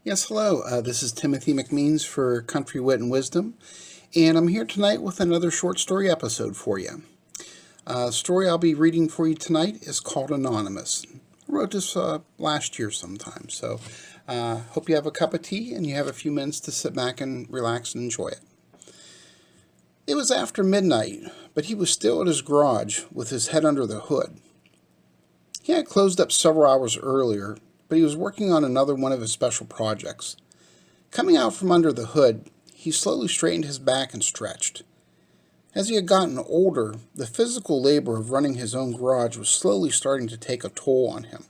Yes, hello. This is Timothy McMeans for Country Wit and Wisdom, and I'm here tonight with another short story episode for you. The story I'll be reading for you tonight is called Anonymous. I wrote this last year sometime, so hope you have a cup of tea and you have a few minutes to sit back and relax and enjoy it. It was after midnight, but he was still at his garage with his head under the hood. He had closed up several hours earlier, but he was working on another one of his special projects. Coming out from under the hood, he slowly straightened his back and stretched. As he had gotten older, the physical labor of running his own garage was slowly starting to take a toll on him.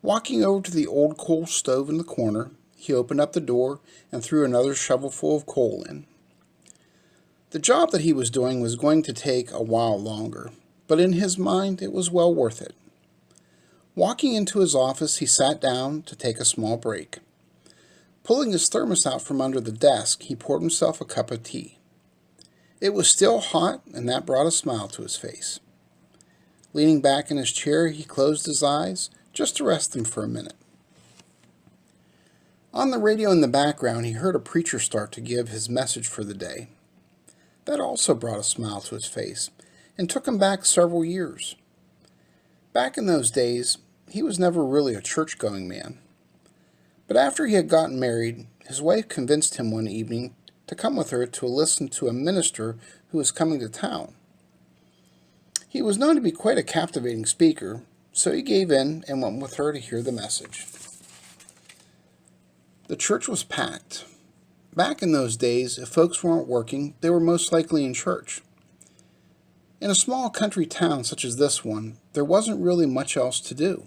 Walking over to the old coal stove in the corner, he opened up the door and threw another shovelful of coal in. The job that he was doing was going to take a while longer, but in his mind it was well worth it. Walking into his office, he sat down to take a small break. Pulling his thermos out from under the desk, he poured himself a cup of tea. It was still hot, and that brought a smile to his face. Leaning back in his chair, he closed his eyes, just to rest them for a minute. On the radio in the background, he heard a preacher start to give his message for the day. That also brought a smile to his face, and took him back several years. Back in those days, he was never really a church-going man. But after he had gotten married, his wife convinced him one evening to come with her to listen to a minister who was coming to town. He was known to be quite a captivating speaker, so he gave in and went with her to hear the message. The church was packed. Back in those days, if folks weren't working, they were most likely in church. In a small country town such as this one, there wasn't really much else to do.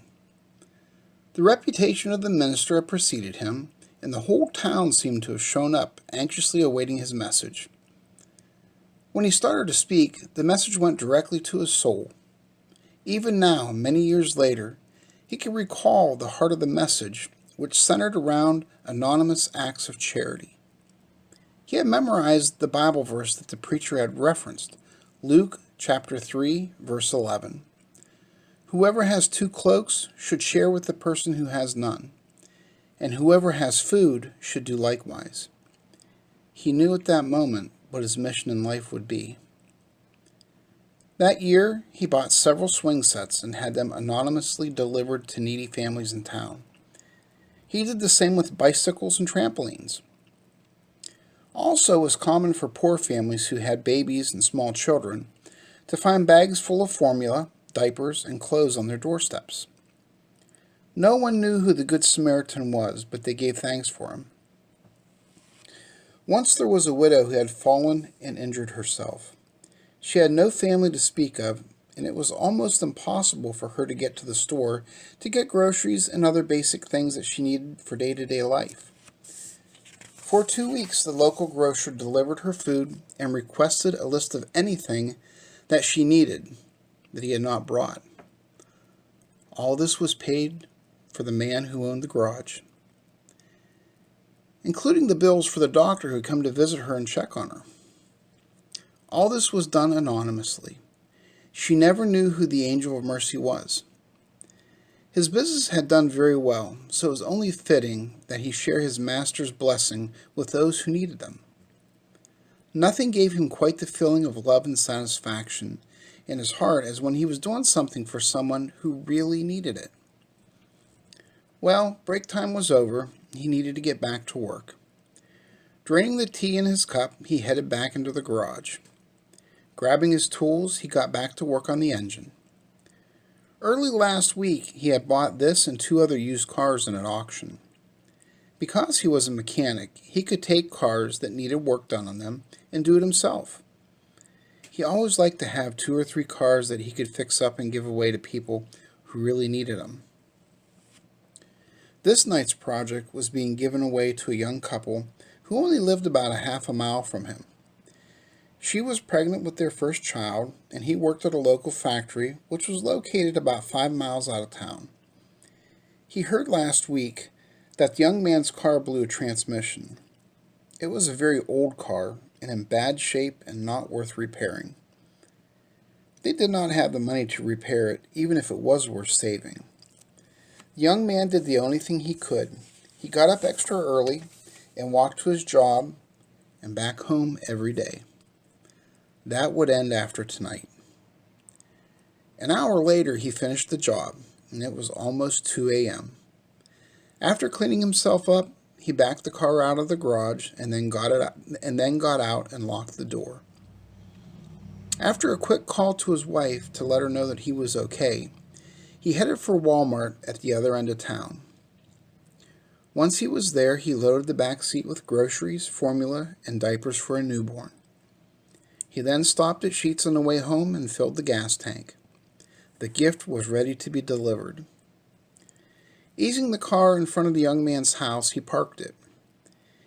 The reputation of the minister had preceded him, and the whole town seemed to have shown up, anxiously awaiting his message. When he started to speak, the message went directly to his soul. Even now, many years later, he could recall the heart of the message, which centered around anonymous acts of charity. He had memorized the Bible verse that the preacher had referenced, Luke chapter 3, verse 11. Whoever has 2 cloaks should share with the person who has none, and whoever has food should do likewise. He knew at that moment what his mission in life would be. That year, he bought several swing sets and had them anonymously delivered to needy families in town. He did the same with bicycles and trampolines. Also, it was common for poor families who had babies and small children to find bags full of formula, diapers, and clothes on their doorsteps. No one knew who the Good Samaritan was, but they gave thanks for him. Once there was a widow who had fallen and injured herself. She had no family to speak of, and it was almost impossible for her to get to the store to get groceries and other basic things that she needed for day-to-day life. For 2 weeks, the local grocer delivered her food and requested a list of anything that she needed that he had not brought. All this was paid for the man who owned the garage, including the bills for the doctor who had come to visit her and check on her. All this was done anonymously. She never knew who the angel of mercy was. His business had done very well, so it was only fitting that he share his master's blessing with those who needed them. Nothing gave him quite the feeling of love and satisfaction in his heart as when he was doing something for someone who really needed it. Well, break time was over. He needed to get back to work. Draining the tea in his cup, he headed back into the garage. Grabbing his tools, he got back to work on the engine. Early last week, he had bought this and 2 other used cars in an auction. Because he was a mechanic, he could take cars that needed work done on them and do it himself. He always liked to have 2 or 3 cars that he could fix up and give away to people who really needed them. This night's project was being given away to a young couple who only lived about a half a mile from him. She was pregnant with their first child, and he worked at a local factory which was located about 5 miles out of town. He heard last week that the young man's car blew a transmission. It was a very old car and in bad shape and not worth repairing. They did not have the money to repair it, even if it was worth saving. The young man did the only thing he could. He got up extra early and walked to his job and back home every day. That would end after tonight. An hour later, he finished the job, and it was almost 2 a.m. After cleaning himself up, he backed the car out of the garage and then got out and locked the door. After a quick call to his wife to let her know that he was okay, he headed for Walmart at the other end of town. Once he was there, he loaded the back seat with groceries, formula, and diapers for a newborn. He then stopped at Sheetz on the way home and filled the gas tank. The gift was ready to be delivered. Easing the car in front of the young man's house, he parked it.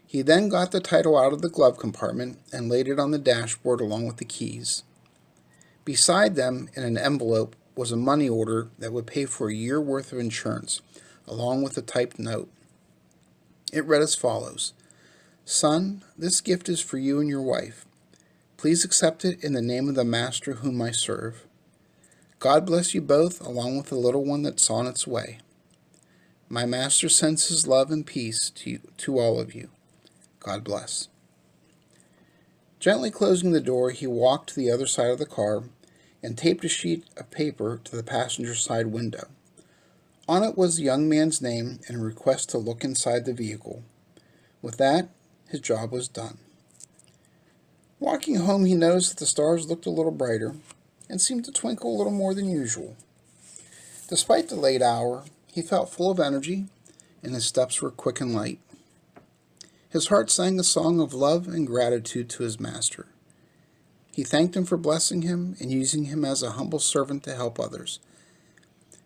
He then got the title out of the glove compartment and laid it on the dashboard along with the keys. Beside them, in an envelope, was a money order that would pay for a year's worth of insurance, along with a typed note. It read as follows: "Son, this gift is for you and your wife. Please accept it in the name of the Master whom I serve. God bless you both, along with the little one that's on its way. My Master sends his love and peace to all of you. God bless." Gently closing the door, he walked to the other side of the car and taped a sheet of paper to the passenger side window. On it was the young man's name and a request to look inside the vehicle. With that, his job was done. Walking home, he noticed that the stars looked a little brighter and seemed to twinkle a little more than usual. Despite the late hour, he felt full of energy, and his steps were quick and light. His heart sang a song of love and gratitude to his Master. He thanked him for blessing him and using him as a humble servant to help others.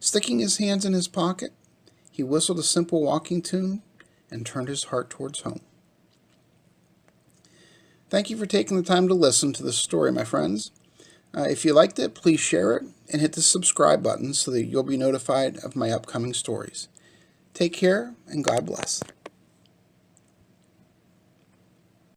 Sticking his hands in his pocket, he whistled a simple walking tune and turned his heart towards home. Thank you for taking the time to listen to this story, my friends. If you liked it, please share it and hit the subscribe button so that you'll be notified of my upcoming stories. Take care, and God bless.